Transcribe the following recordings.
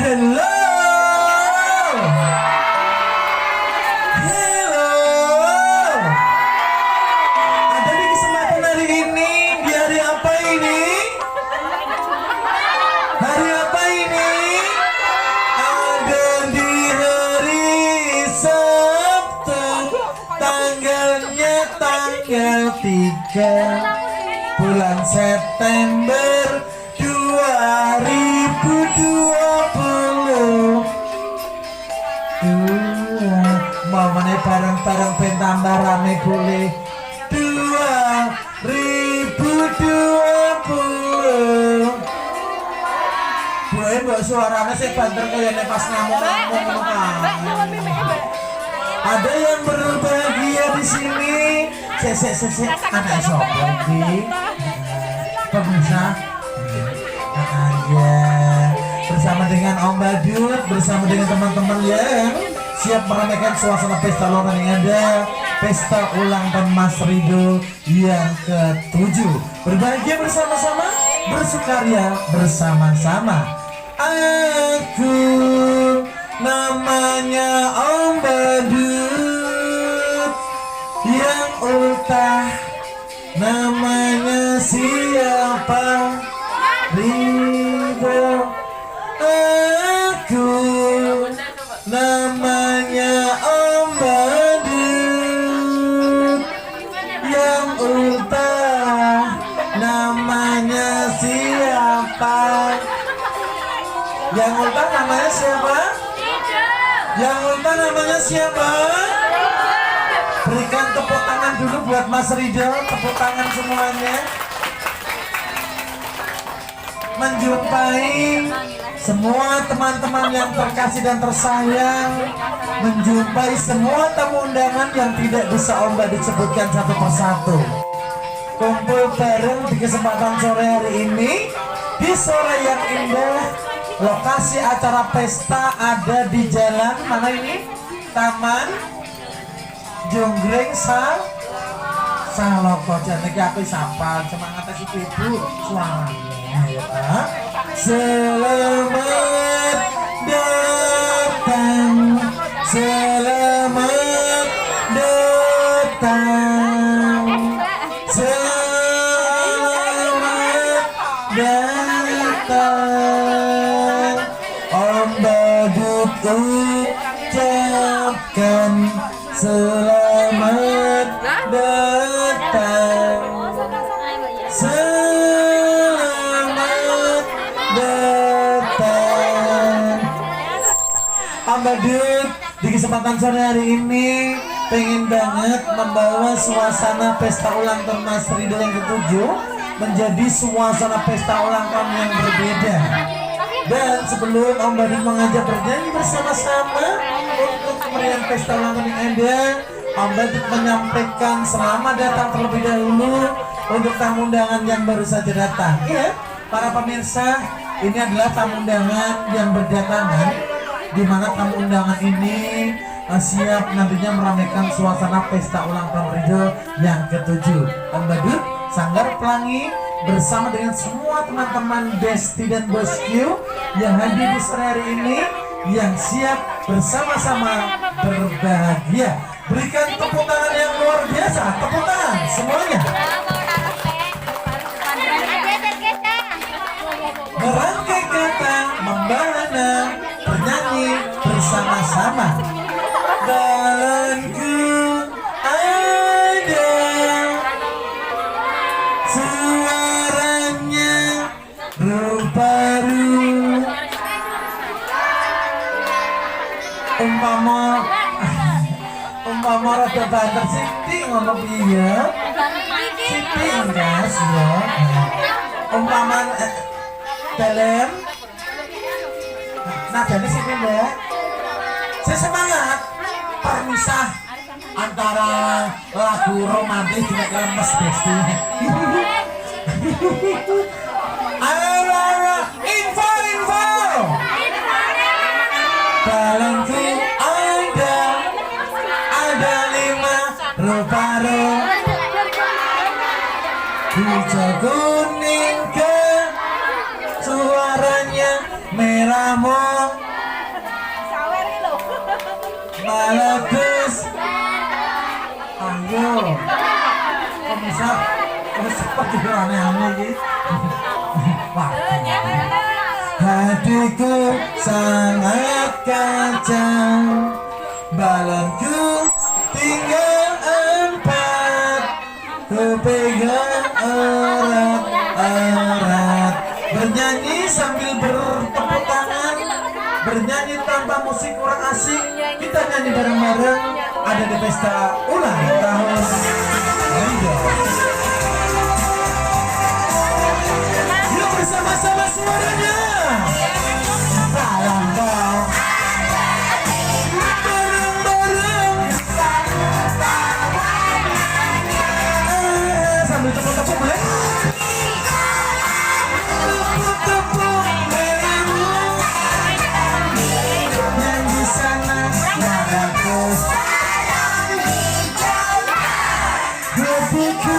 Hello. Hello. Ada di kesempatan hari ini. Di hari apa ini? Hari apa ini? Ada di hari Sabtu. Tanggalnya tanggal 3 bulan September 2020. Mau meneh bareng-bareng ben tambah rame boleh. 2020. Boe mbok suarane sing banter kaya nek pas ngomong-ngomong ngono. Ada yang berbahagia di sini. Sesek anak sapa iki? Pemirsa. Ya, bersama dengan Om Badut, bersama dengan teman-teman yang siap meramaikan suasana pesta ulang tahun yang ada, pesta ulang tahun Mas Rido yang ke-7. Berbahagia bersama-sama, bersukaria bersama-sama. Aku namanya Om Badut yang ultah, namanya siapa? Rido. Aku namanya Om Badut yang ultah, namanya siapa? Yang ultah namanya siapa? Yang ultah namanya siapa? Berikan tepuk tangan dulu buat Mas Rido, tepuk tangan semuanya. Menjumpai semua teman-teman yang terkasih dan tersayang, menjumpai semua tamu undangan yang tidak bisa Om Badut sebutkan satu persatu. Kumpul bareng di kesempatan sore hari ini, di sore yang indah. Lokasi acara pesta ada di jalan mana ini? Taman Jonggring Saloko. Jadi aku sapa semangat si ibu suaranya. Selamat datang, selamat datang, selamat datang. Om Badut ucapkan selamat datang. Om Badut di kesempatan sore hari ini pengen banget membawa suasana pesta ulang tahun Mas Rido yang ke-7 menjadi suasana pesta ulang tahun yang berbeda. Dan sebelum Om Badut mengajak bernyanyi bersama-sama untuk kemeriahan pesta ulang tahun yang indah, Om Badut menyampaikan selamat datang terlebih dahulu untuk tamu undangan yang baru saja datang. Iya, para pemirsa, ini adalah tamu undangan yang berdatangan, di mana tamu undangan ini siap nantinya meramaikan suasana pesta ulang tahun Rido yang ke-7. Om Badut, Sanggar Pelangi bersama dengan semua teman-teman Besti dan Bosku yang hadir di sore hari ini, yang siap bersama-sama berbahagia. Berikan tepuk tangan yang luar biasa, tepuk tangan semuanya. Merangkai kata, membahana, bernyanyi bersama-sama. Dalamku ada suaranya rupa-rupa. Umpama rada banter Siti ngono piye? Siti enggak ya. Umpama dalam nadanya Siti Mbak. Saya semangat permisah antara lagu romantis dengan lemes Besti. Ayo, info. Dalamku ada 5 rupa-rupa. Hijau kuning ke suaranya merah kamu meletus. Ayo bisa seperti aneh-aneh gitu. Hatiku sangat kacau, balonku tinggal 4, ku pegang erat-erat, bernyanyi sambil bertepuk tangan, bernyanyi tanpa musik kurang asik. Kita nyanyi bareng-bareng, ada di pesta ulang tahun. Ayo. Yuk bersama-sama suaranya. Salam kau. Bareng-bareng. Sambil tepuk-tepuk boleh? Tepuk-tepuk barengmu. Yang di sana bagus. Hatiku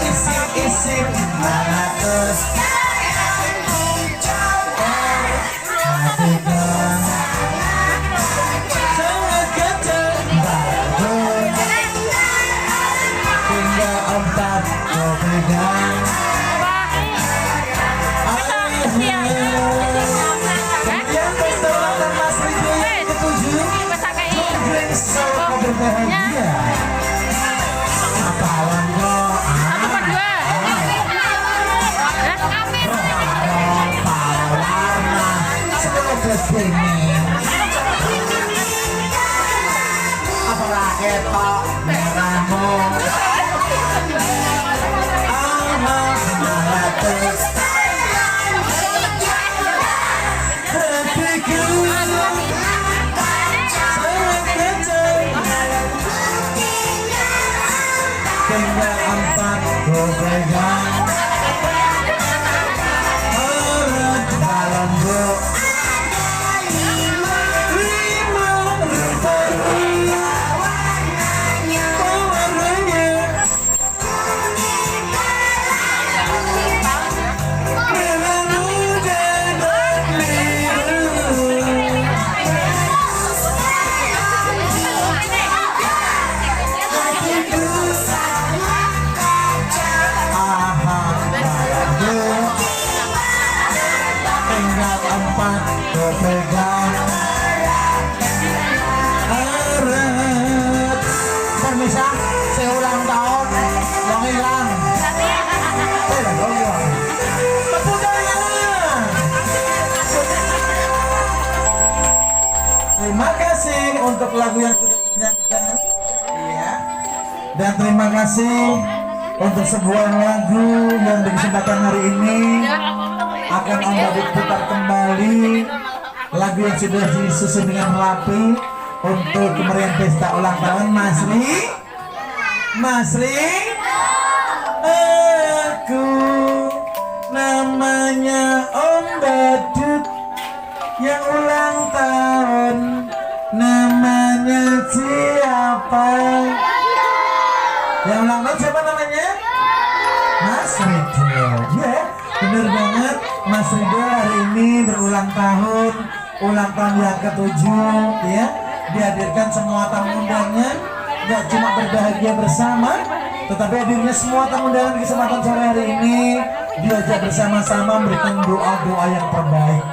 isip-isip bagus. Hatikan sangat kacau bagus. Tinggal 4 kau pegang. Yang pesta ulang tahun Mas Ridho yang ke-7, Jogring selalu kau berbahagia. Apalan kok apalah ketok merahmu. Meletus. Hatiku sangat kacau, tinggal 4 ku pegang erat balonku. Pegang erat. Permisa, saya ulang tahun yang hilang. Tepuk tangan. Terima kasih untuk lagu yang sudah dinyanyikan. Iya. Dan terima kasih untuk sebuah lagu yang di kesempatan hari ini akan Anda diputar kembali. Lagu yang sudah disusun dengan rapi untuk kemeriahan pesta ulang tahun Mas Ri. Aku namanya Om Badut yang ulang tahun. Namanya siapa? Yang ulang tahun siapa namanya? Mas Ridho. Ya, bener banget. Mas Ridho hari ini berulang tahun. Ulang tahun yang ke-7 ya, dihadirkan semua tamu undangan, gak cuma berbahagia bersama, tetapi hadirnya semua tamu undangan di kesempatan sore hari ini diajak bersama-sama memberikan doa-doa yang terbaik.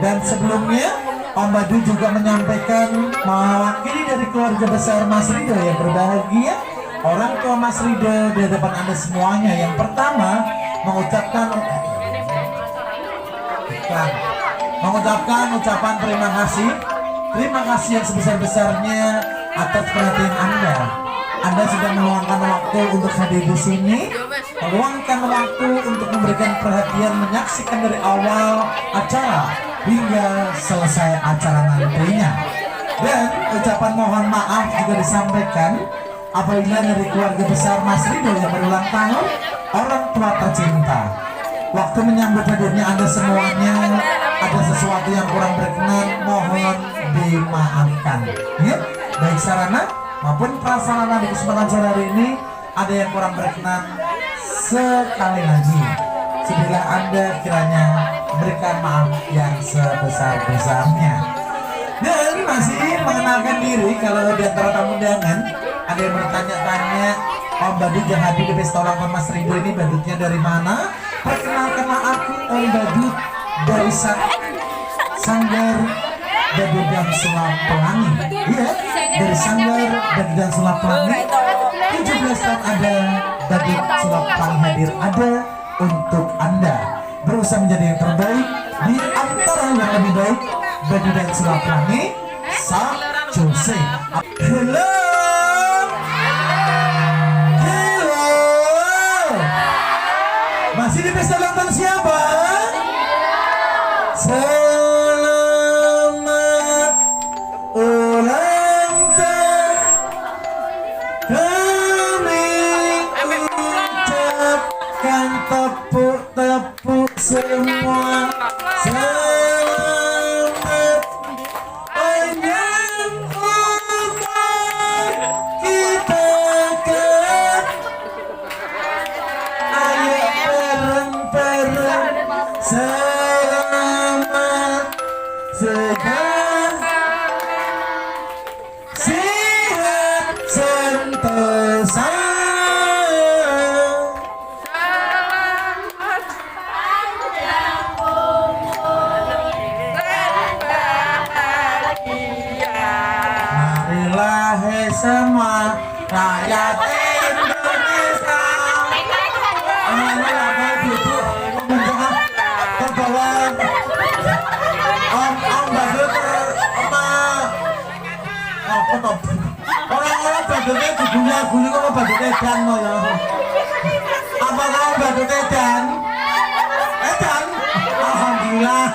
Dan sebelumnya Om Badu juga menyampaikan mewakili dari keluarga besar Mas Ridho yang berbahagia, orang tua Mas Ridho di hadapan Anda semuanya. Yang pertama mengucapkan ucapan terima kasih yang sebesar-besarnya atas perhatian Anda. Anda sudah meluangkan waktu untuk hadir di sini, meluangkan waktu untuk memberikan perhatian, menyaksikan dari awal acara hingga selesai acara nantinya. Dan ucapan mohon maaf juga disampaikan apabila dari keluarga besar Mas Rido yang berulang tahun, orang tua tercinta. Waktu menyambut hadirnya Anda semuanya, ada sesuatu yang kurang berkenan, mohon dimaafkan. Ya, baik sarana maupun prasarana di kesempatan sore hari ini ada yang kurang berkenan, sekali lagi bila Anda kiranya berikan maaf yang sebesar-besarnya. Dan masih mengenalkan diri, kalau di antara tamu undangan ada yang bertanya-tanya, Om Badut yang hadir di pesta ulang tahun Mas Rido ini badutnya dari mana? Perkenalkanlah aku Om Badut dari Sanggar Badut dan Sulap Pelangi. Iya, dari Sanggar Badut dan Sulap Pelangi. 17 tahun ada Badut Sulap Pelangi hadir ada untuk Anda. Berusaha menjadi yang terbaik di antara yang lebih baik. Badut dan Sulap Pelangi, Sa Jose. Hello. Masih di pesta ulang tahun siapa? Selamat ulang tahun. Kami ucapkan tepuk-tepuk semua. Selamat panjang umur kita kan. Selamat sehat sehat sentosa. Marilah semua rakyat Indonesia. Orang-orang badutnya gugunya kok badut edan mau ya. Apa kamu badut edan? Edan? Alhamdulillah.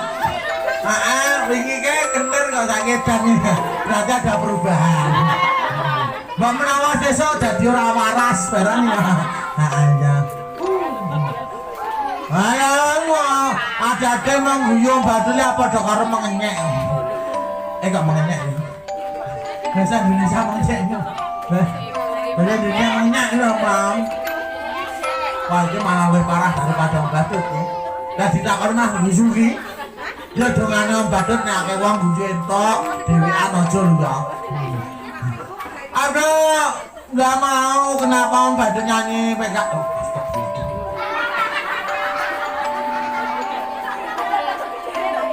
Wingi ke kenter kok tak edan. Berarti ada perubahan. Mbak menawa sesuk dadi ora waras barang ya. Iya. Ayo, ada mengguyung badutnya padha karo mengenyek. Gak mengenyek. Bahasa Indonesia mengenyek. Bahasa Indonesia mengenyek lho, Bang. Wah, ini malah lebih parah daripada Om Badut ya. Lah ditakon Mas Gusuki. Ya dongane Om Badut nek akeh wong guyu entok, dhewean aja lho ya. Aduh, nggak mau kenapa Om Badut nyanyi pegang.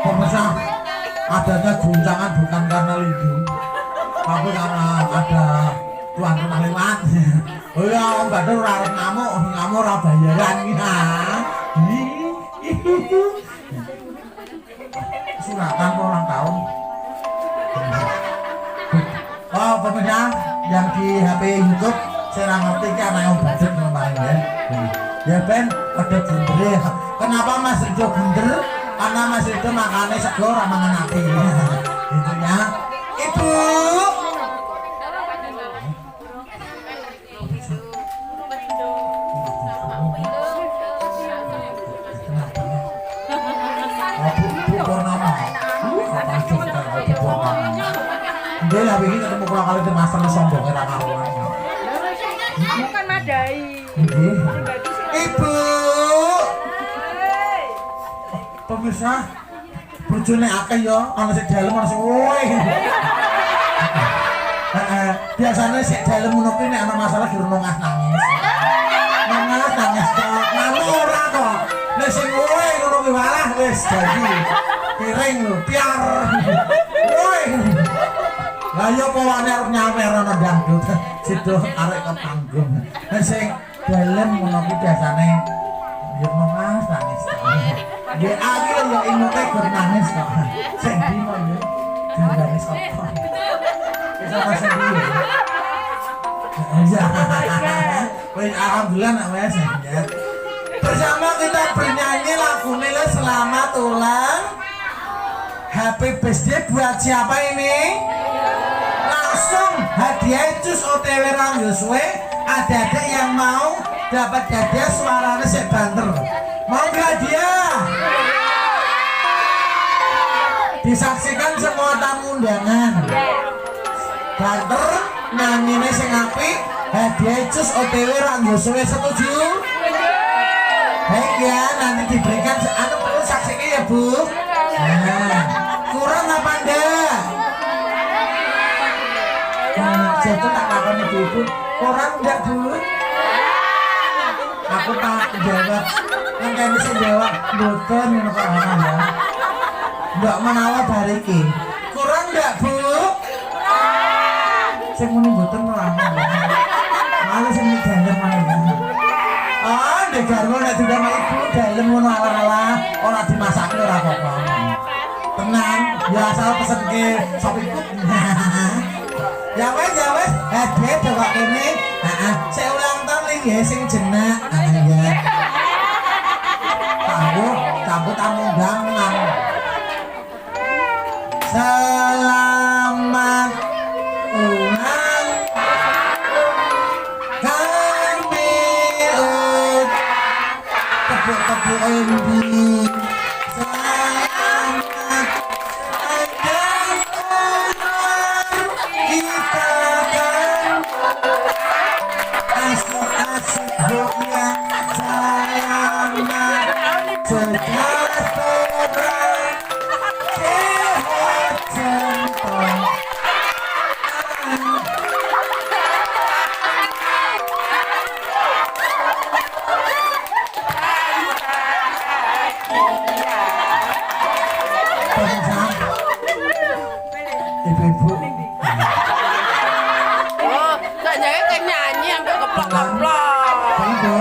Pemirsa, adanya guncangan bukan karena lindu, tapi karena ada tuan rumah lewat. Oh ya, Om Badut ora ngamuk ora bayaran ya. Suratan ulang tahun. Oh, pemirsa yang di HP YouTube saya ngerti kan Om Badut kemarin ya. Ya Ben, ada bunder. Kenapa Mas Rido bunder? Karena Mas Rido makannya sego ora mangan ati. Gitu ya. Ibu. Dia lah begini ketemu pulang kali di master sombong era karuan. Aku kan madai. Ibu. Pemirsa, bojone akeh ya, ana sing dalem ana sing woi. Biasanya sik dalem ngono kuwi nek ana masalah dirunungas nangis. Nangis kok ngono ora kok. Nek sing woi ngono kuwi walah wis dadi piring lho, piar. Woi. Lah yo pawane arep nyawer ana dangdut, sido arek ke panggung. Nek sing dalem ngono kuwi biasane dirunungas nangis. Dia akhir ya imute gur nangis kok. Sing dino ya. Nangis apa? Bisa masih dulu. Ya. Wis alhamdulillah nak wes ya. Bersama kita bernyanyi lagu Nila Selamat Ulang Happy birthday buat siapa ini? Langsung hadiah cus OTW Rang Yosue. Ada yang mau dapat hadiah suaranya sek banter. Mau gak dia? Disaksikan semua tamu undangan. Banter nyanyinya sing apik, hadiah cus OTW Rang Yosue. Setuju? Baik ya, nanti diberikan anu perlu saksikan ya Bu. Nah, kurang apa enggak? Jatuh tak lakon ibu-ibu. Kurang enggak Bu? Aku tak jawab. Kan kami sih jawab boten ngono kok ana ya. Mbak menawa bariki. Kurang enggak Bu? Sing muni boten ora ana. Malu sing digandeng malah. Ah, ndek garwo nek tidak mau ibu dalem ngono ala-ala ora dimasakne ora apa-apa. Tenang, ya asal pesen ke sop ikut. Ya wes, hadiah bawa kene. Heeh, sik ulang tahun iki ya sing jenak. Ya. Tamu tamu gangan. Selamat ulang tepuk endi selamat dan kita kan asik-asik goyang selamat sejahtera sehat jantung. Ibu-ibu. Oh, kayaknya kayak nyanyi sampai keplok-keplok. Ibu.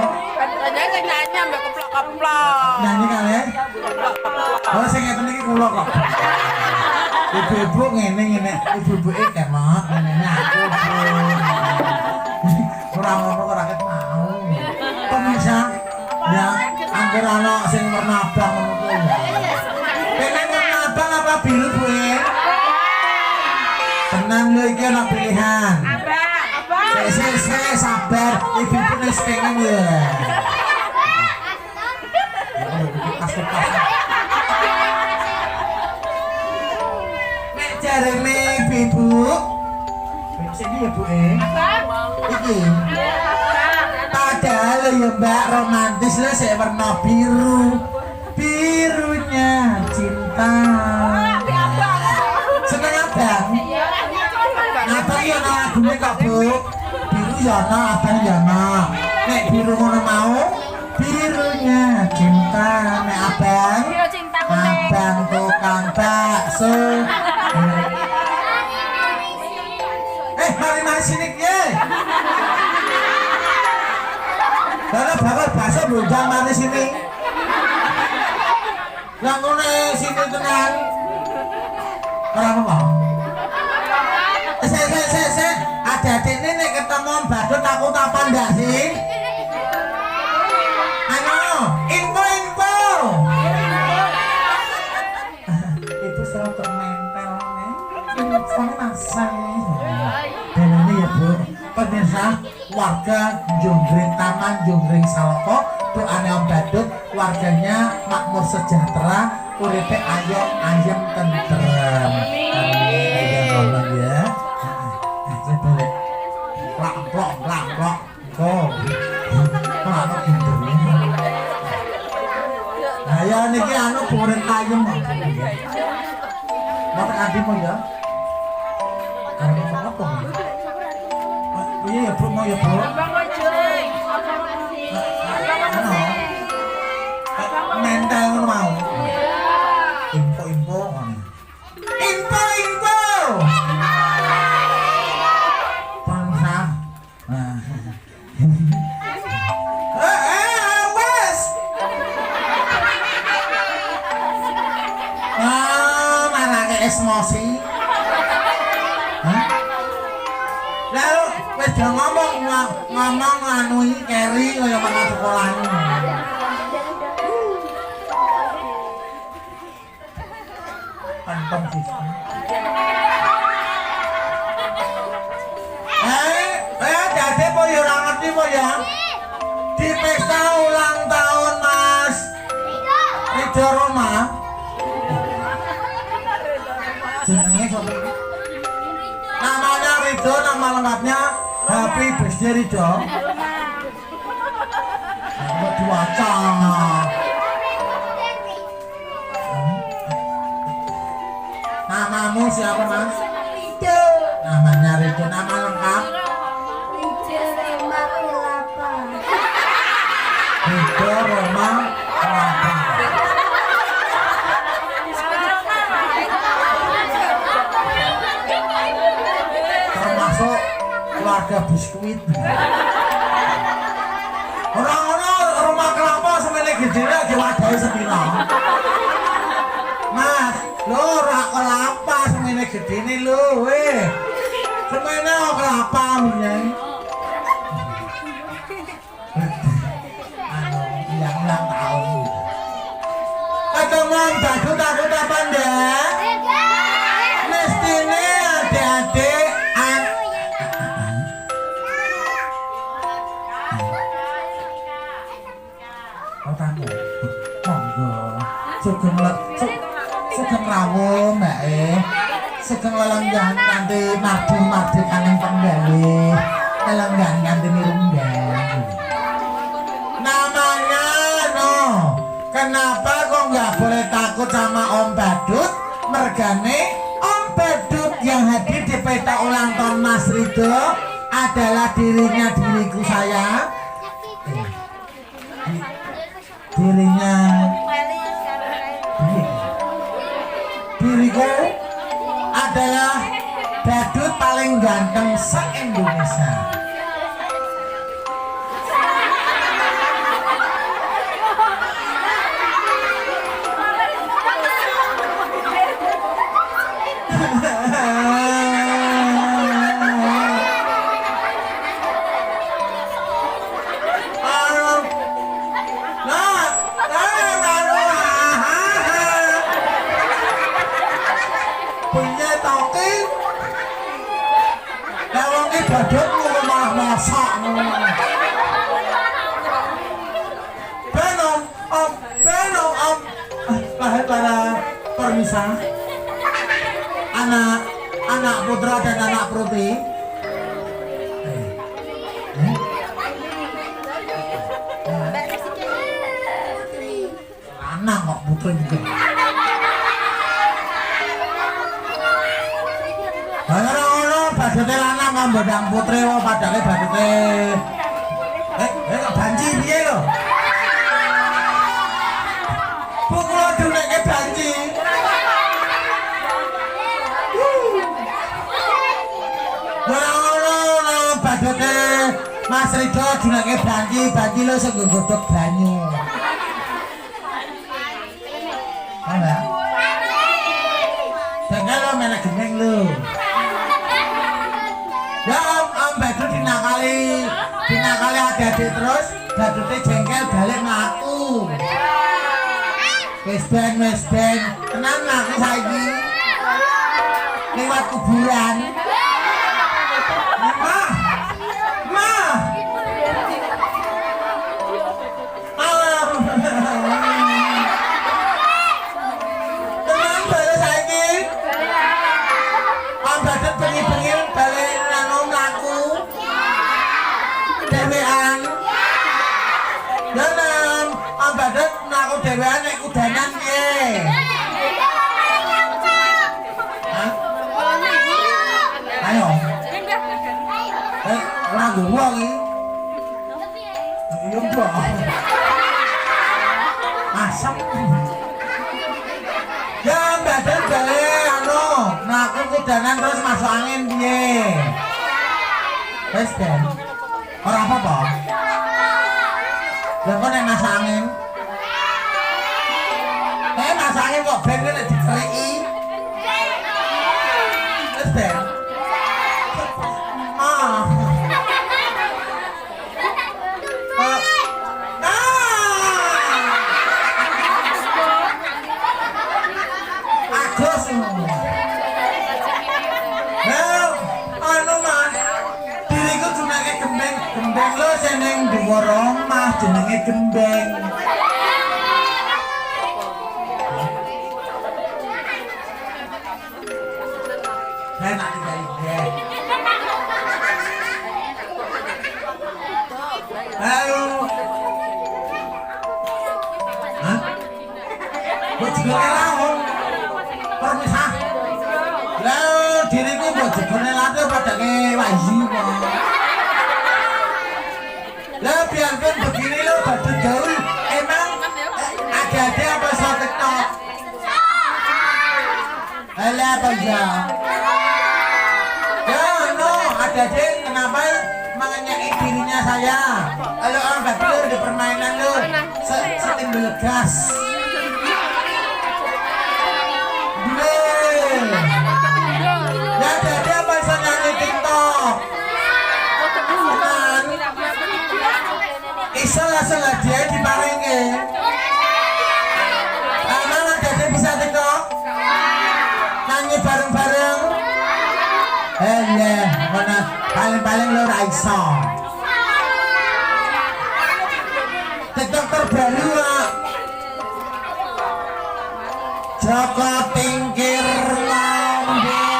Kayaknya kayak nyanyi sampai keplok-keplok. Nyanyi kalian? Oh, saya ngeten iki kula kok. Ibu-ibu ngene. Ibu-ibu iki kemok ngene aku. Ora ngono kok rakyat mau. Pemirsa, ya angger ana sing warna abang ngono kuwi. Pengen warna abang apa biru, Bu? Tenang lho, iki ana pilihan. Saya sabar, ibu-ibu wis pengen ya. Nek jarene ibu, sini ya Bu iki. Padahal ya Mbak romantis lah sik warna biru. Birunya cinta. Seneng abang? Abang ya ana lagune kok Bu. Biru ya ana, abang ya ana. Nek biru ngono mau, birunya cinta. Nek abang, abang tukang bakso. Mari sini ye. Karena bakal bakso bujang mari sini. Lah ngono sini tenan. Ora apa. Se. Ada ini nek ketemu badut aku tak pandak sih. Ano, info. Itu selalu termentel nih. Soalnya masang nih. Dan ini ya Bu, pemirsa warga Jonggring Taman Jonggring Saloko, doane Om Badut, warganya makmur sejahtera, uripe ayem tentrem. Amin ya. Saya balik. Plak. Oh. Mana pinter ini. Nah ya niki anu goreng ayam kok. Mau tak mau ya? Karena apa? Iya ya Bu, mau ya Bu. Mental mau. Info. Bangsa. Wes. Malah ke emosi. Lalu wis ngomong anu iki keri kaya mana sekolahmu. ganteng sih. Jadi po ya ora ngerti po ya. Di pesta ulang tahun Mas Ridho Roma. Jenenge sapa? Namanya Ridho, nama lengkapnya Happy Birthday Ridho. Apa diwaca? Namamu siapa Mas? Ridho. Namanya Ridho, nama lengkap? Ridho Roma Kelapa. Termasuk keluarga biskuit. Orang-orang rumah kelapa semene gede lagi wadahe sepira. Mas, lho ora kelapa semene gedene lho, weh. Semene kelapa meneh. Ulang tahun. Ketemu badut aku apa ndak? Mestine adik-adik Oh tamu. Monggo. Sugeng rawuh Mbak Sugeng lelenggan kanthi madu-madu kaning penggalih. Lelenggan kanthi mirunggan. Namanya kenapa kok nggak boleh takut sama Om Badut? Mergane Om Badut yang hadir di pesta ulang tahun Mas Ridho adalah diriku saya. Diriku adalah Badut paling ganteng se-Indonesia. Badut malah masak. Benom, lahir para permisa, anak putra dan anak putri. Anak kok putri juga. Badute lanang ngambodang putri wae padake badute. Banji piye lho? Bu kula duneke banji. Ora badute Mas Ridho duneke banji lho sing nggodhog banyu. Ana. Tengah lo menek geneng lho. Ya Om Badut dinakali adik-adik terus Badutnya jengkel balik ngaku. Wes ben tenang ngaku saiki lewat kuburan. Ma tenang balik saiki Om Badut bengi-bengi balik dewean. Dalam Om Badut mlaku dewean nek kudanan piye? Ayo. Ora nggowo iki. Yo mbok. Asem. Ya Om Badut balik mlaku kudanan terus masuk angin piye? Wes den. Ora apa-apa. Lah kok nek masak angin? Masak angin kok ben nek dikeriki. Wes ben. Agus. gembeng lo seneng dhuwur omah jenenge gembeng. Enak iki. Halo. Hah? Kok jebule lawan? Permisah. Lah diriku kok jebule lawan padake wayi kok. Lah biarpun begini lo badut gaul emang ada apa soal TikTok? Alah apa ya? Ya no ada kenapa mengenyai dirinya saya? Kalau orang badut di permainan lo setimbul gas. Ya ada apa soal nyanyi TikTok? Iso langsung aja diparingi. Mana Dede bisa TikTok? Nyanyi bareng-bareng. Mana paling-paling lo ra iso. TikTok terbaru lah. Joko Tingkir ngombe.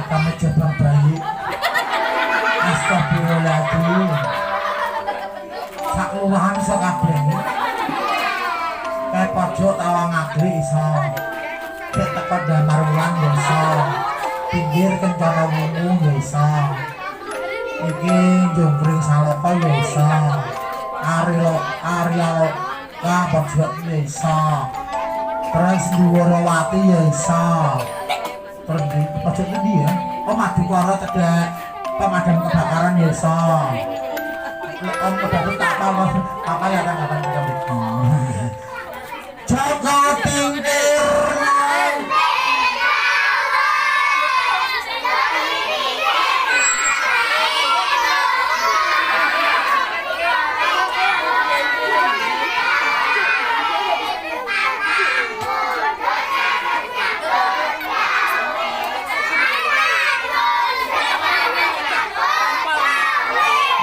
Kami coba balik. Astagfirullahaladzim. Sak luahan sok kabeh. Kayak pojok tawang ngagri iso. Kayak teko damar ulang iso. Pinggir kencana wungu iso. Iki jongkring saloko iso. Arya ka pojok iso. Terus Duworawati iso. Pergi pojok ini ya. Oh Madukara cedek pemadam kebakaran ya so. Om kebakaran tak apa ya kan Joko Tingkir.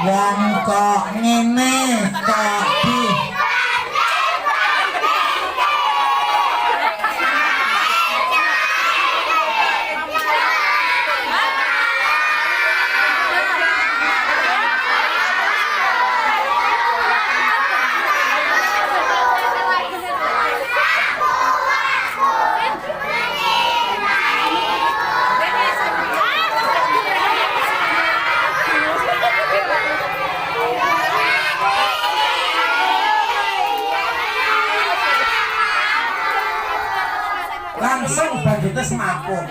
Wong kok ngene kok di langsung badutnya semaput.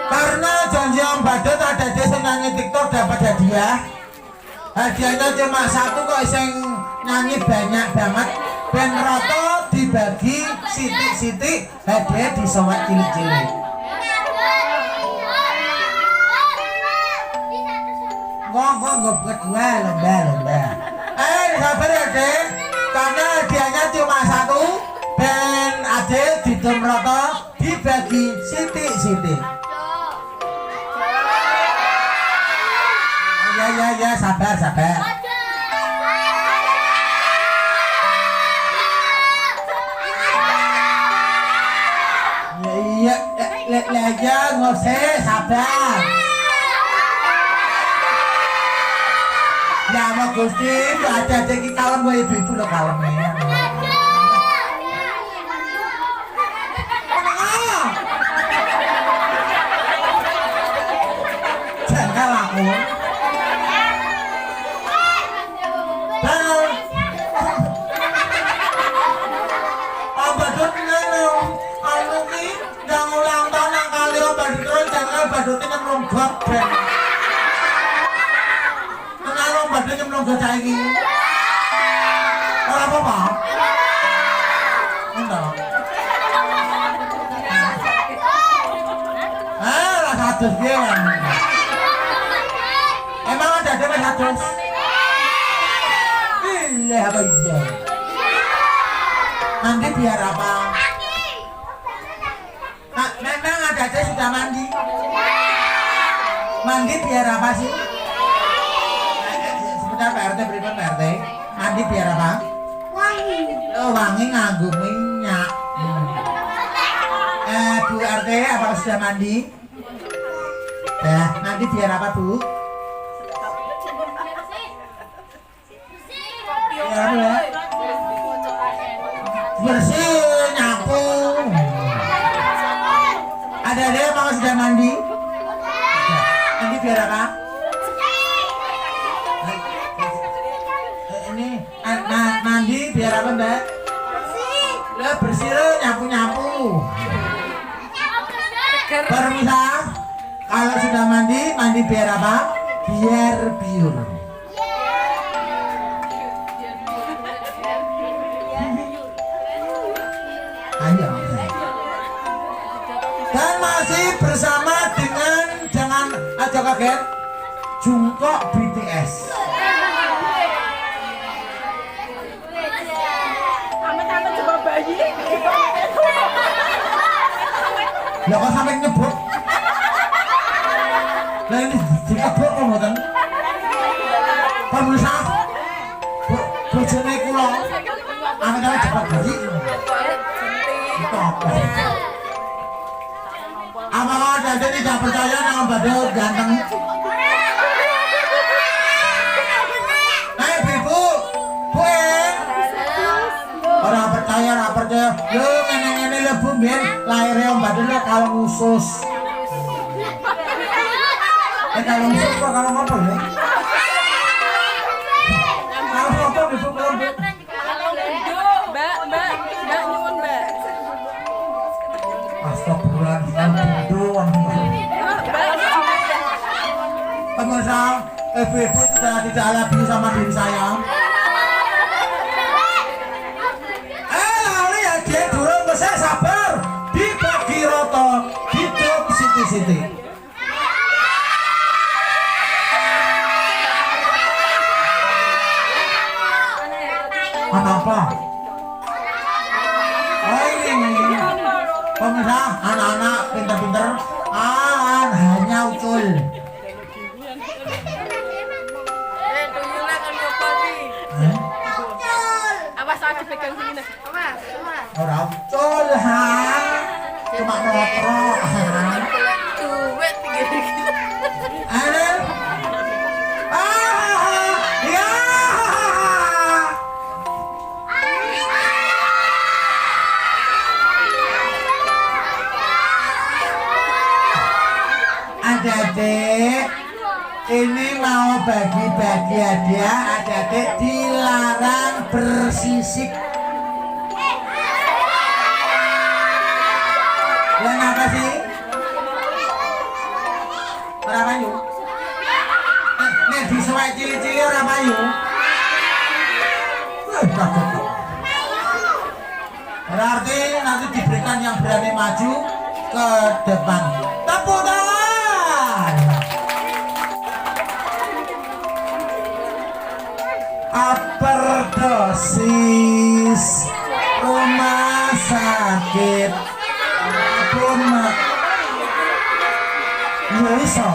Karena janji Om Badut ada desa nyanyi TikTok dapat hadiah. Hadiahnya cuma satu kok yang nyanyi banyak banget. Ben roto dibagi sitik-sitik hadiah disowat cilik-cilik. Ngomong ngebet gue lomba. Sabar ya dek. Karena hadiahnya cuma satu. Ben adek ditum roto dibagi sitik-sitik. Ya sabar. Iya lihat aja ngoseh sabar. Ya mau Gusti, ada iki kalem wae ibu lo kalemnya. Jangan aku. Om Badut ngono. Anu ki ndang ulang tahun nang kali Om Badut jangan Badut nang ronggok ben. mergo cah iki. Ora apa-apa. Entar. Lah kados piye kan? Emang ada wis kados? Iya apa iya? Mandi biar apa? Memang ada sudah mandi. Mandi biar apa sih? Sebentar Pak RT, berikut Pak RT. Mandi biar apa? Wangi. Oh wangi nganggo minyak. Bu RT, apakah sudah mandi? Mandi biar apa Bu? Biar apa ya? Bersih, nyapu. Ada apakah sudah mandi? Mandi biar apa? Ini mandi biar apa Mbak? Bersih. Bersih lo nyapu-nyapu. Permisa, kalau sudah mandi biar apa? Biar biur. Ayo. Dan masih bersama dengan jangan aja kaget Jungkook BTS. Amat-amat coba bayi. Lah kok sampai nyebut? Lah ini dikebuk kok mboten? Pemirsa, bojone kula amat-amat cepat bayi. Apa? Apakah Dede tidak percaya nama Badut ganteng? Ibu, orang percaya, Yo ngene-ngene lho Bu, mbiyen lahire Om Badut kalau khusus. Kalau khusus kok kalau apa ya? Kalau apa Ibu kalau Mbak nyuwun Mbak. Astagfirullahaladzim, pemirsa, ibu-ibu sudah tidak lagi sama diri saya. Lalu ya dia durung bisa sabar dibagi roto hidup Siti-Siti. Apa? Oh ini pemirsa, anak-anak pintar-pintar hanya ucul. Tuyulnya kan apa nih? Awas aja pegang sini. Ora ucul cuma ngotrok. Duit tinggi-tinggi. Ada? Ya. Adik-adik, ini mau bagi-bagi hadiah. Adik-adik dilarang bersisik. Yang apa sih? Ora payu. Nek disuwek cili-cili ora payu. Berarti nanti diberikan yang berani maju ke depan. Tepuk tangan. Overdosis rumah sakit. Iya iso.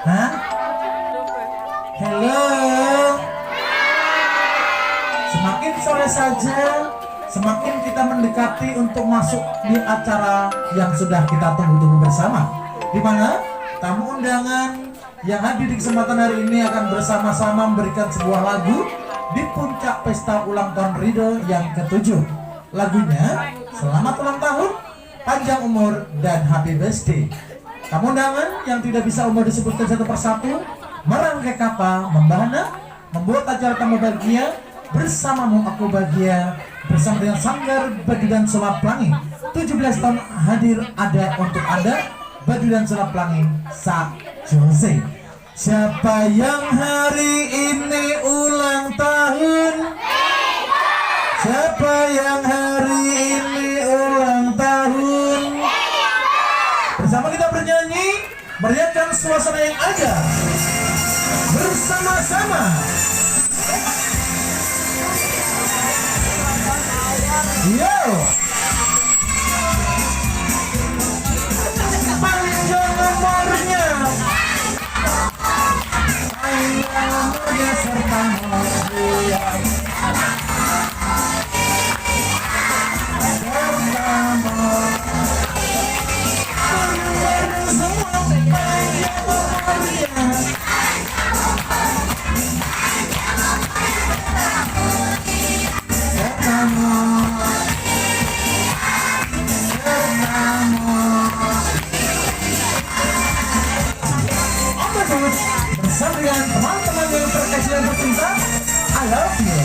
Hah? Halo. Semakin sore saja, semakin kita mendekati untuk masuk di acara yang sudah kita tunggu-tunggu bersama. Di mana tamu undangan yang hadir di kesempatan hari ini akan bersama-sama memberikan sebuah lagu di puncak pesta ulang tahun Ridho yang ke-7. Lagunya Selamat Ulang Tahun, Panjang Umur, dan Happy Birthday. Tamu undangan yang tidak bisa umur disebutkan satu persatu merangkai kata, membahana, membuat acara tamu bahagia. Bersamamu aku bahagia, bersama dengan Sanggar Badu dan Sulap Pelangi. 17 tahun hadir ada untuk Anda, Badu dan Sulap Pelangi Sa Jose. Siapa yang hari ini ulang tahun? Siapa yang hari ini ulang tahun? Bersama kita bernyanyi, meriahkan suasana yang ada. Bersama-sama. Yo. Panjang nomornya. Panjang nomornya serta hadiah. Bersama dengan teman-teman yang terkasih dan tercinta, I love you.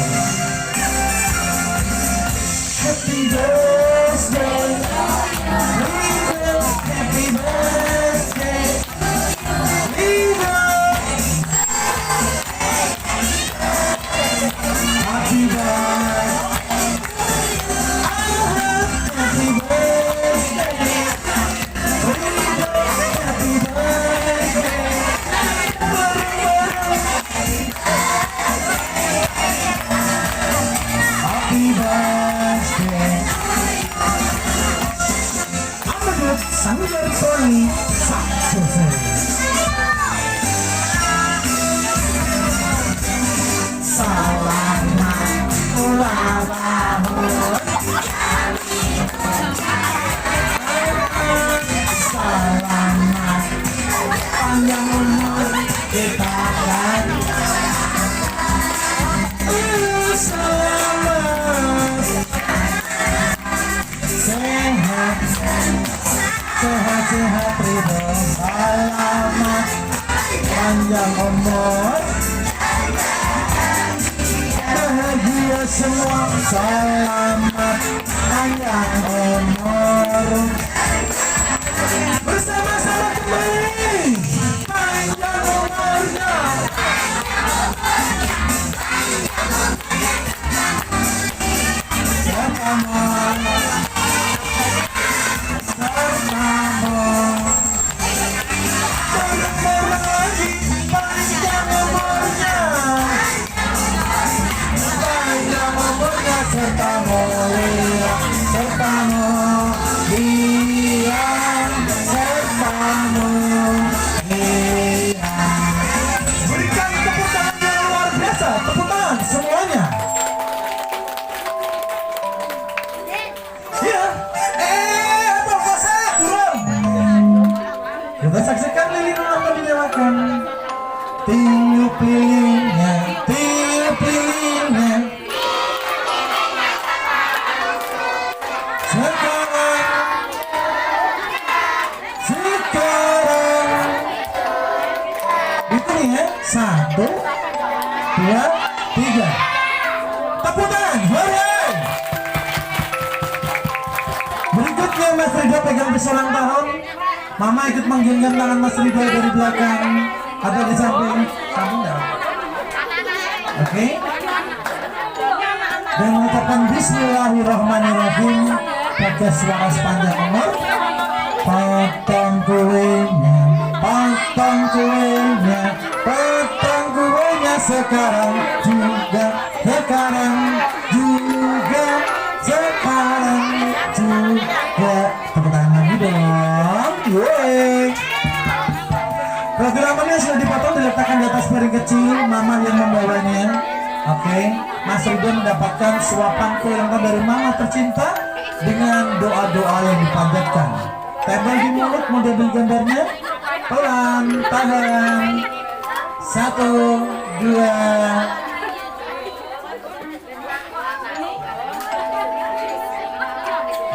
Happy birthday, happy birthday, happy Sanggar Sony sukses. Selamat ulang tahun. Selamat panjang umur kita kan. Selamat sehat. Sehat-sehat ridho, selamat panjang umur, bahagia semua, selamat panjang umur. Bersama-sama kembali, panjang umurnya. Berikan tepuk tangan yang luar biasa, tepuk tangan semuanya. Ya, apa masa turun? Kita saksikan lilin akan dinyalakan. Tiup lilinnya, tiup lilinnya. Sekarang itu nih ya, 1, 2, 3. Tepuk tangan, hore! Berikutnya Mas Ridho pegang pisau ulang tahun. Mama ikut menggenggam tangan Mas Ridho dari belakang atau di samping, enggak? Oke? Dan mengucapkan Bismillahirrahmanirrahim pakai suara sepanjang umur. Potong kuenya, potong kuenya, potong kuenya sekarang juga, sekarang juga, sekarang juga. Tepuk tangan lagi dong. Yeay. Programnya sudah dipotong, diletakkan di atas piring kecil. Mama yang membawanya. Oke, Mas Ridho mendapatkan suapan kue ulang tahun dari mama tercinta dengan doa-doa yang dipanjatkan. Tempel di mulut, mau diambil gambarnya. Pelan, tahan. 1, 2.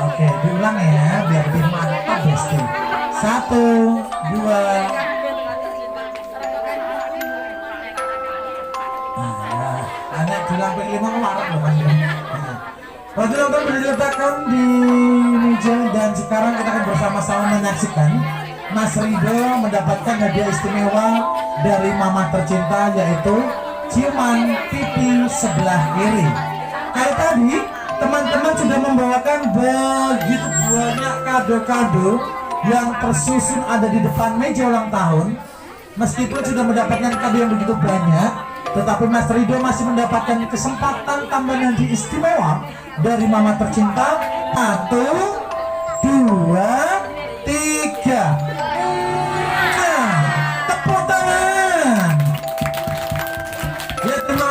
Oke, diulang ya, biar lebih mantap Besti. 1, 2. Anak bilang P5 kemarin loh kan. Baju nonton sudah diletakkan di meja dan sekarang kita akan bersama-sama menyaksikan Mas Rido mendapatkan hadiah istimewa dari mama tercinta, yaitu ciuman pipi sebelah kiri. Kayak tadi teman-teman sudah membawakan begitu banyak kado-kado yang tersusun ada di depan meja ulang tahun. Meskipun sudah mendapatkan kado yang begitu banyak, tetapi Mas Rido masih mendapatkan kesempatan tambahan yang istimewa dari mama tercinta. 1, 2, 3. Nah, tepuk tangan. Ya, terima.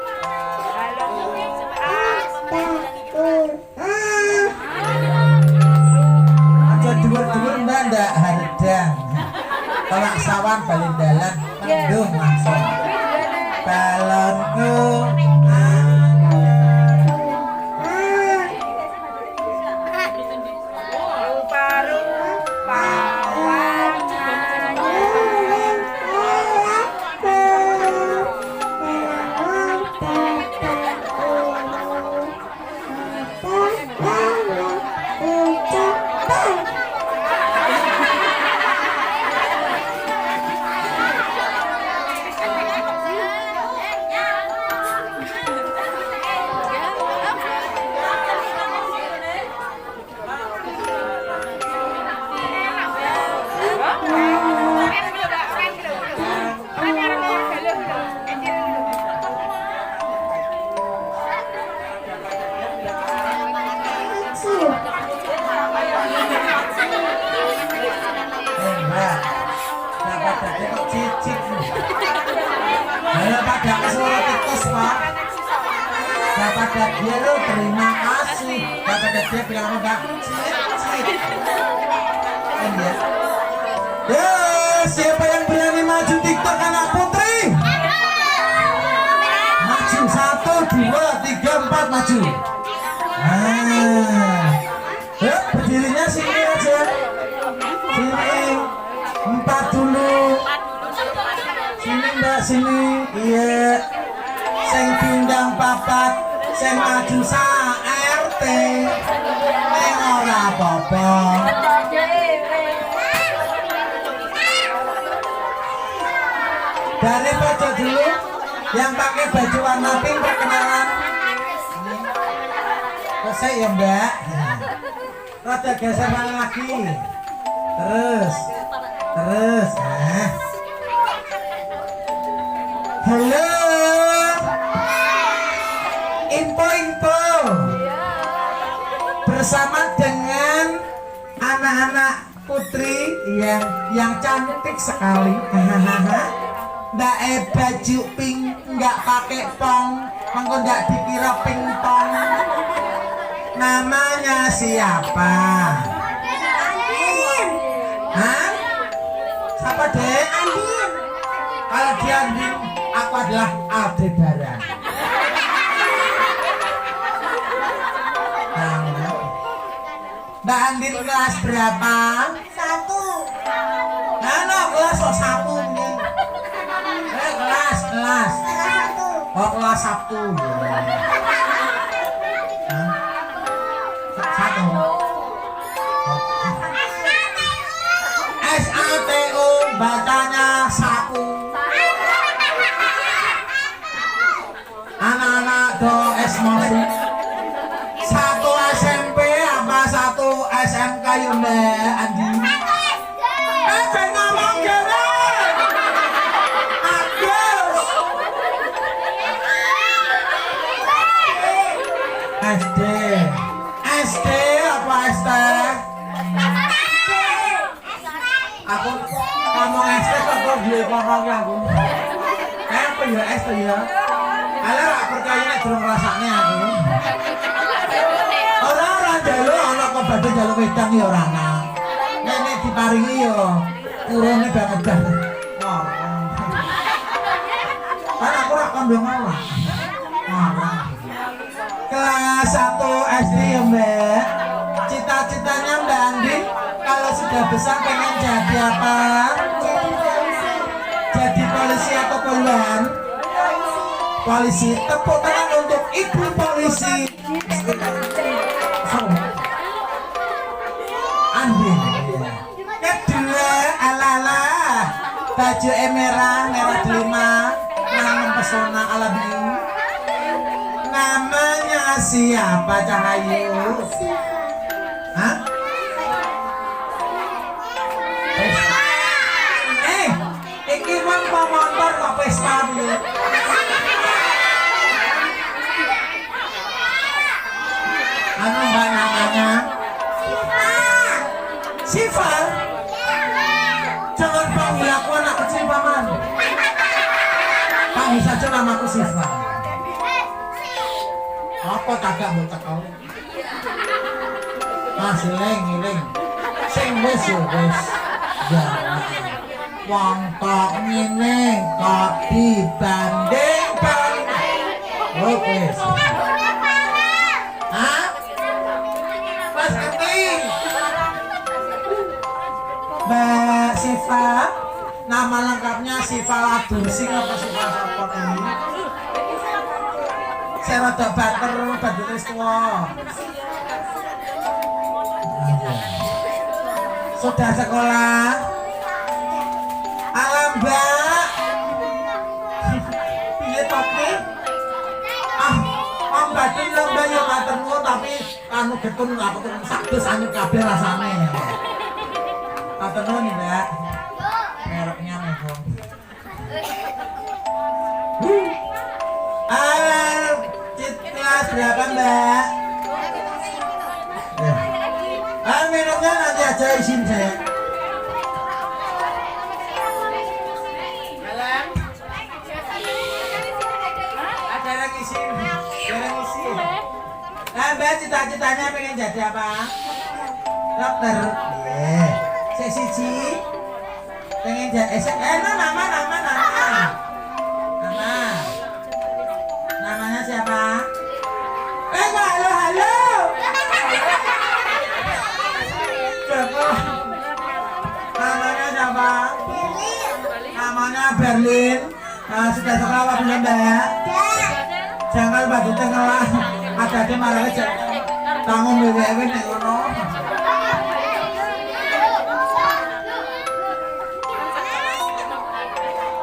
Aja dhuwur-dhuwur ndak hardang. Kalau sawan balik dalan mendung langsung. Balonku cicit. Ayo pada suara tikus pak. Pada dia lo terima kasih. Pada dia bilang apa? Cicit. Ya, siapa yang berani maju TikTok anak putri? Maju 1, 2, 3, 4 maju. Ya, berdirinya sini aja. Sini. 4 dulu. Sini mbak, sini. Iya. Sing pindang papat, sing maju sa RT. Ora apa-apa. Dari pojok dulu, yang pakai baju warna pink perkenalan. Selesai ya mbak. Rada geser mana lagi. Terus. Halo. Info bersama dengan anak-anak putri yang cantik sekali. Ndak baju pink, nggak pakai pong, mengko ndak dikira pingpong. Namanya siapa? Hah? Siapa dek? Andin. Kalau dia Andin, aku adalah Aldebaran. Mbak Andin kelas berapa? 1. Nah, kelas kok 1 nih. Kelas. Oh, kelas 1. Satu. SATU bacanya sapu. Anak-anak do esmosi. 1 SMP apa 1 SMK Yunda Andi? Jangan ngomong gere. SD apa SD? Aku ngomong SD kok gue ngomong aku. Apa ya SD ya? Alah gak percaya nek durung ngrasakne aku. Orang jaluk ana kok badhe jaluk wedang ya ora ana. Nek diparingi ya urune banget dah. Kan aku ora kandung awak. Kelas 1 SD ya mbak. Cita-citanya Mbak Andin kalau sudah besar pengen jadi apa? Jadi polisi atau poluan? Polisi. Tepuk tangan untuk ibu polisi Andin. Kedua, ala baju merah delima, yang mempesona ala biru. Namanya siapa Cahayu? Hah? Iki wong pemotor kok pesta piye? Anu mbak namanya? Siva. Jangan panggil aku anak kecil paman. Panggil saja namaku Siva. Apa kagak mau tekau? Ngiling. Sing wis yo wis. Jangan. Wong tok ngene kok dibanding oke. Hah? Mas Keting. Mbak Siva, nama lengkapnya Siva Ladursing apa Siva Sopot ini? Saya rada banter, bantu tua. Sudah sekolah? Alam mbak. Piye topi? Om batin mbak yo ngatermu tapi anu getun aku tuh sakdes anu kabeh rasane. Ngatermu nih mbak. Mereknya Mevon. Kelas berapa mbak? Minumnya nanti aja izin saya. Mbak cita-citanya pengen jadi apa? Dokter. Saya siji pengen jadi nama. Namanya siapa? Halo. Siapa? Namanya siapa? Namanya Berlin. Sudah sekolah apa belum mbak? Jangan bagi tengah. Ada malah aja tanggung BWW nek ngono.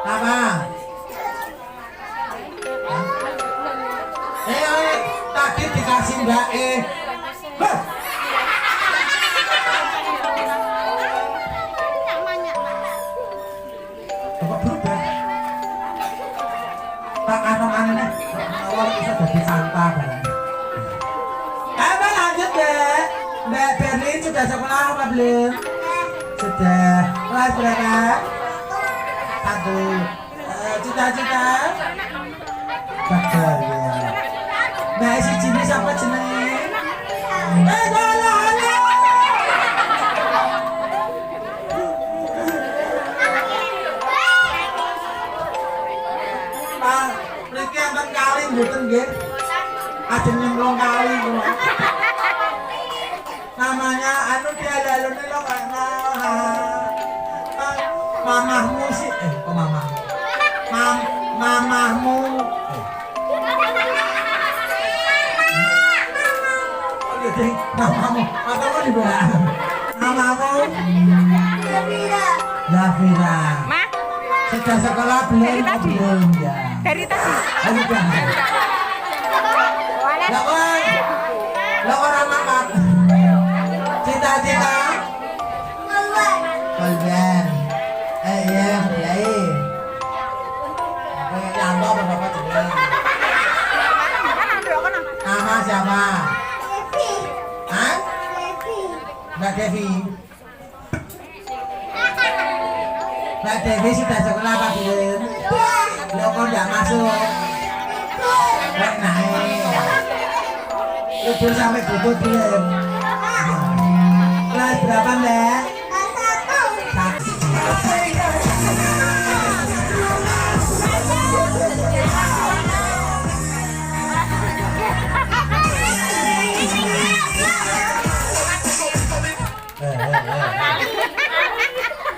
Apa? Tadi dikasih Mbak Bapak berubah. Tak anu-anu awal bisa jadi santa barang. Mbak Berlin sudah sekolah apa belum? Sudah. Kelas berapa? 1. Cita-cita? Dokter ya. Mbak si jenis apa jenenge? Halo. Pak, mriki enten kali mboten nggih? Ajeng nyemplung kali kula. Namanya anu dialalune lo karena mamahmu sih kok mamahmu mamahmu mamamu atau di bawah mamamu Zafira sudah sekolah belum ya Dari tadi. Lah orang makan cita-cita Kolben iya kiai pengen nyantol berapa jenis nama siapa? Hah? Mbak Devi Mbak Devi sudah sekolah apa belum? Lo kok gak masuk? Naik Ibu sampai bubut belum? Kelas berapa mbak?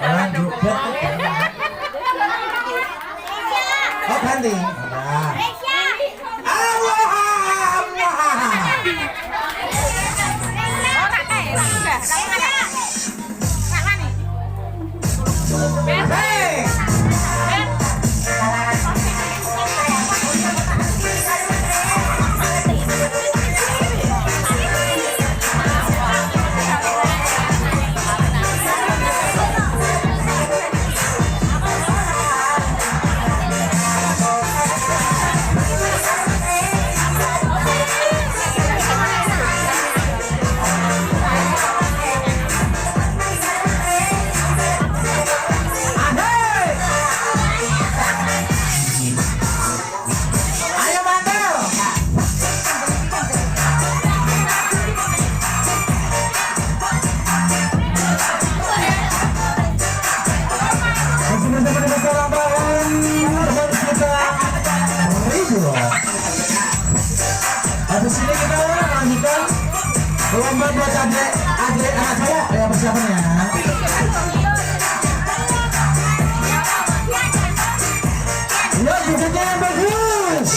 Orang juga oh ganti Hey! Selamat buat adik anak cowok ya persiapannya. Ya jogetnya yang bagus.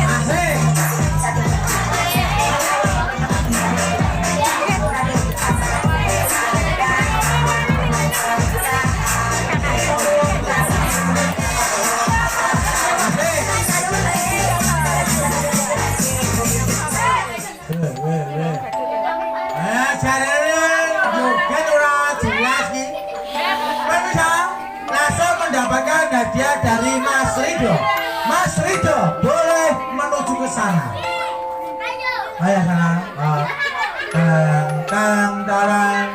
Asik. Mendapatkan hadiah dari Mas Rido. Mas Rido boleh menuju ke sana. Ayo sana. Tang tarang,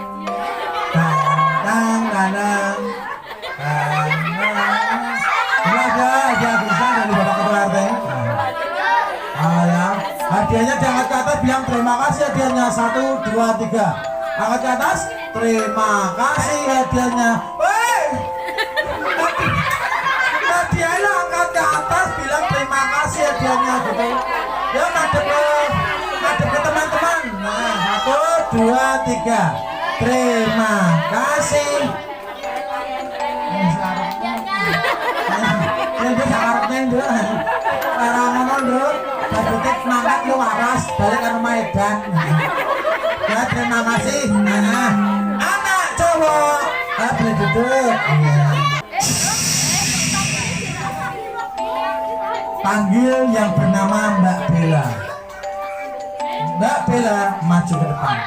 tang tanang. Ada hadiah besar dari Bapak Ketua RT. Ya. Hadiahnya diangkat ke atas, bilang terima kasih hadiahnya 1, 2, 3. Angkat ke atas, terima kasih hadiahnya. Hadiahnya angkat ke atas, bilang terima kasih hadiahnya gitu. Ya ngadep ke teman-teman. Nah 1, 2, 3. Terima kasih. Ini sakarepnya itu. Para ngomong dulu. Badutik mangkat lu waras balik ke Medan. Ya terima kasih. Anak cowok boleh duduk. Panggil yang bernama Mbak Bella. Mbak Bella maju ke depan.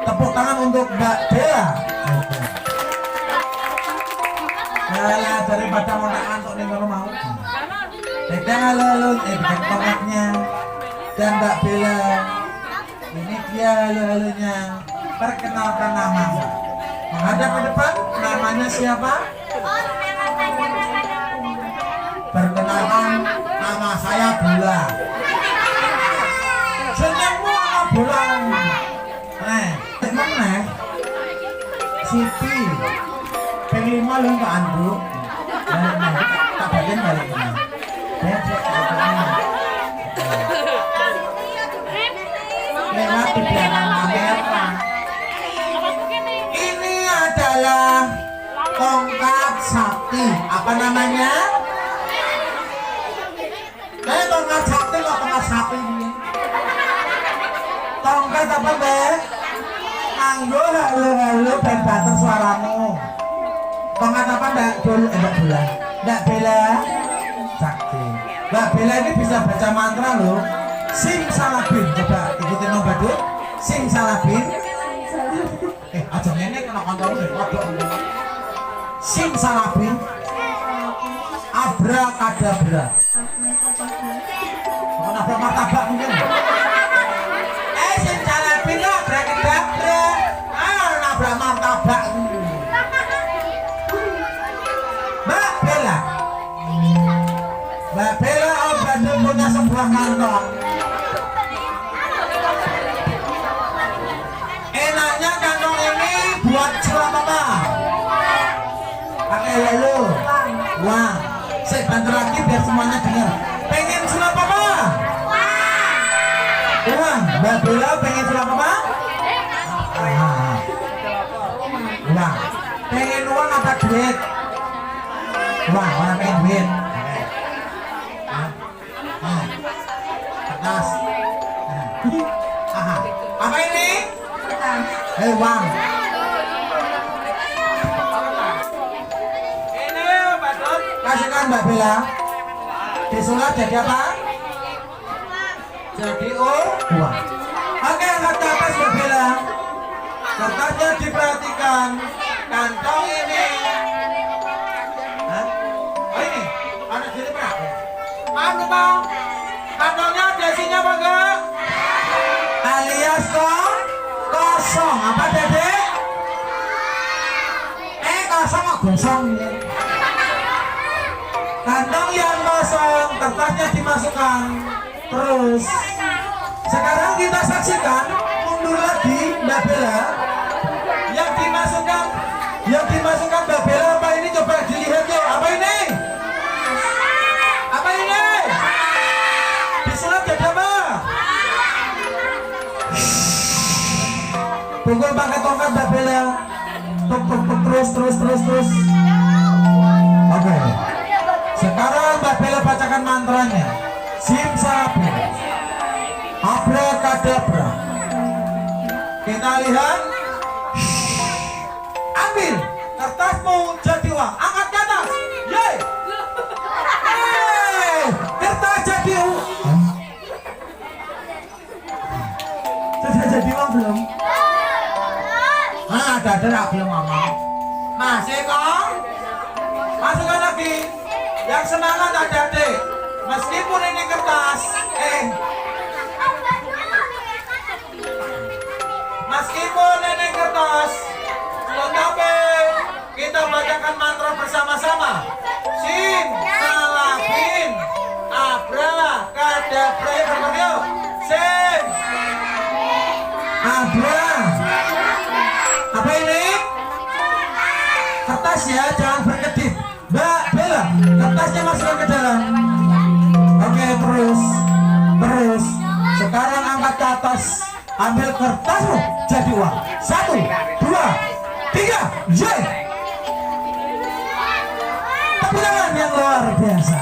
Tepuk tangan untuk Mbak Bella. Ya daripada mau ngantuk nih kalau mau. Pegang alun-alun, pegang tongkatnya. Dan Mbak Bella, ini dia alun-alunnya. Perkenalkan nama. Menghadap ke depan, namanya siapa? Perkenalkan, nama saya Bula. Senengmu Bula. Emang Siti. Pengen lu ke anduk. Tak bagian balik ini. Lewat di belakang kamera. Ini adalah tongkat sakti. Apa namanya? Tongkat sakti kok tongkat sakti ini? Tongkat apa Mbak? Anggo halo ben bater suaramu. Tongkat apa Mbak Mbak Bella? Mbak Bella sakti. Mbak Bella ini bisa baca mantra loh. Sim salabin, coba ikutin Om Badut. Sim salabin. Aja ngene kena kancamu deh, kodok. Sim salabin. Abrakadabra. Kenapa martabak mungkin? Sim salabin lo abrakadabra. Nabrak martabak. Mbak Bella. Mbak Bella Om Badut punya sebuah kantong. Enaknya kantong ini buat sulap apa? Pakai lalu uang. Saya bantu lagi biar semuanya dengar. Pengen sulap apa? Uang. Mbak Bella pengen sulap apa? Uang. Pengen uang apa duit? Uang. Mana pengen duit? Kertas. Apa ini? Uang. Ini Badut. Kasihkan Mbak Bella. Disulap jadi apa? Jadi uang. Oke, angkat ke atas Mbak Bella. Kertasnya diperhatikan. Kantong ini. Oh ini. Ada sini berapa? Anu bang. Kantongnya ada isinya apa enggak? Alias kosong. Apa dedek? Kosong kok gosong. Kantong yang kosong, kertasnya dimasukkan. Terus sekarang kita saksikan, mundur lagi Mbak Bella. Yang dimasukkan Mbak Bella apa ini? Coba dilihat yuk. Apa ini? Apa ini? Disulap jadi Pukul pakai tongkat Mbak Bella. Tuk tuk tuk terus. Oke. Sekarang Mbak Bella bacakan mantranya. Sim sabu. Abrakadabra. Kita lihat. Ambil kertasmu jadi uang. Angkat ke atas. Yeay. Kertas jadi uang. Sudah jadi uang belum? Ada belum ngomong. Masih kong? Masukkan lagi. Yang semangat ada. Meskipun ini kertas, meskipun ini kertas, tetapi kita bacakan mantra bersama-sama. Sin, salabin, abra, kadabra, yuk. Sin, abra. Apa ini? Kertas ya, jangan berkedip. Mbak Bella, kertasnya masukkan ke dalam. Oke, terus. Sekarang angkat ke atas. Ambil kertasmu jadi uang. 1, 2, 3. Yeay. Tepuk tangan yang luar biasa.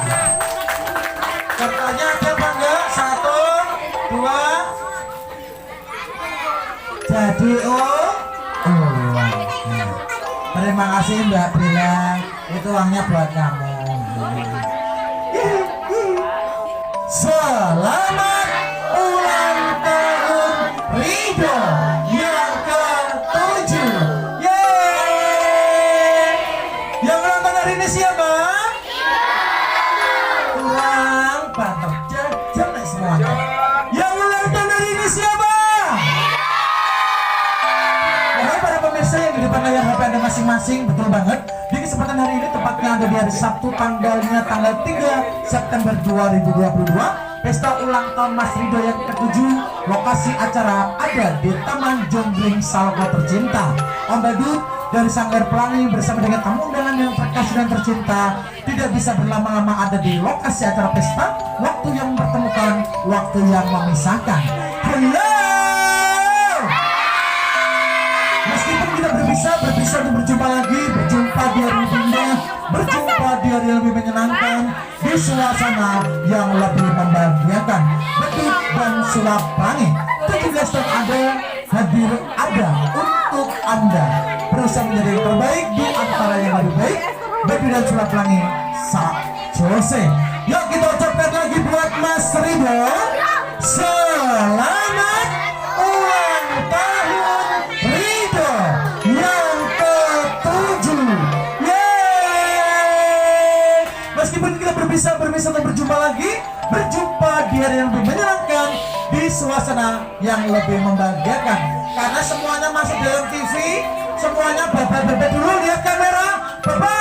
Kertasnya ada apa enggak? 1, 2. Jadi uang. Terima kasih Mbak Bella. Itu uangnya buat kamu. Selamat ulang tahun Rido yang ke-7. Yeay. Yang ulang tahun hari ini siapa? Kurang banter jajan semuanya. Yang ulang tahun hari ini siapa? Wahai para pemirsa yang di depan layar HP Anda masing-masing, betul banget. Di kesempatan hari ini tepatnya ada di hari Sabtu tanggal 3 September 2022. Pesta ulang tahun Mas Rido yang ke-7. Lokasi acara ada di Taman Jombling Salko Tercinta. Om Badut dari Sanggar Pelangi bersama dengan tamu undangan yang terkasih dan tercinta tidak bisa berlama-lama ada di lokasi acara pesta. Waktu yang mempertemukan, waktu yang memisahkan. Hello. Meskipun kita berpisah untuk berjumpa lagi, berjumpa di hari indah, berjumpa di hari yang lebih menyenangkan, di suasana yang lebih membahagiakan. Beduk dan sulap pelangi 17 tahun ada hadir ada untuk Anda, berusaha menjadi yang terbaik di antara yang lebih baik. Beduk dan sulap pelangi Sak Jose. Yuk kita ucapkan lagi buat Mas Rido. Selamat ulang tahun Rido yang ke-7. Yeay. Meskipun kita berpisah untuk berjumpa lagi, berjumpa di hari yang lebih menyenangkan, di suasana yang lebih membahagiakan. Karena semuanya masih dalam TV, semuanya bapak dulu lihat kamera, bapak.